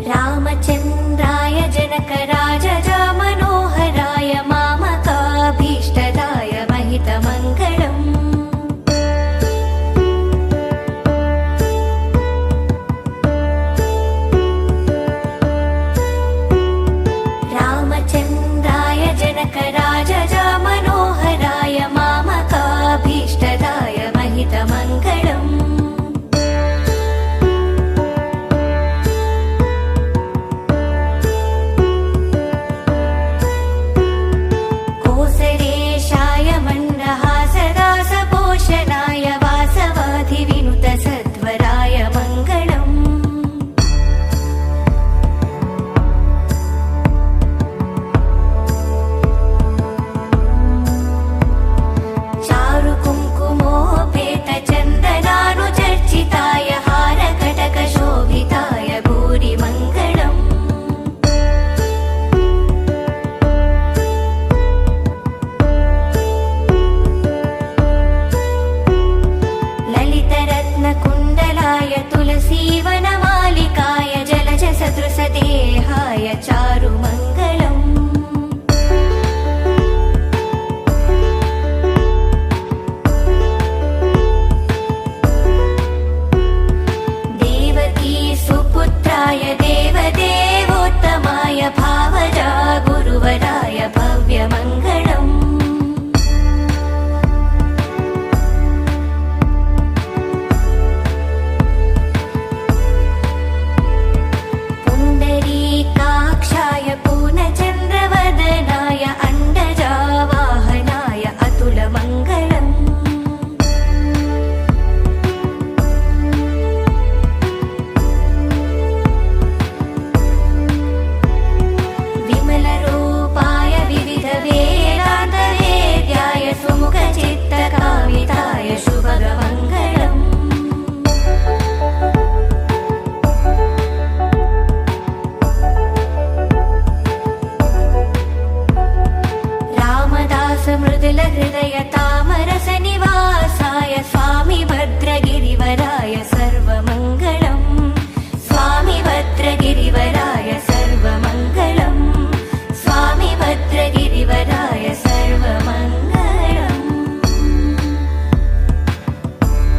रामचन्द्राय जनकराजजा मनोहराय मामकाभीष्टदाय महितमङ्गलम् रामचन्द्राय जनकराजजा मनोहराय मामकाभीष्टदाय महितमङ्गलम् सद्वराय मङ्गलम् चारुकुङ्कुमोपेतचन्दनानुचर्चिताय हारकटकशोभिताय भूरिमङ्गलम् ललितरत्नकुण्डलाय तुलसीवनमालिकाय जलजसदृशदेहाय चारुमङ्गलम् देवकी सुपुत्राय देवदेवोत्तमाय भावजा गुरुवराय भव्यमङ्गलम् पुण्डरीकाक्षाय पूर्णचन्द्रवदनाय अण्डजावाहनाय अतुलमङ्गलम् विमलरूपाय विविधवेदान्तवेद्याय सुमुखचित्तकामिताय शुभगमङ्गलम् मृदुल हृदय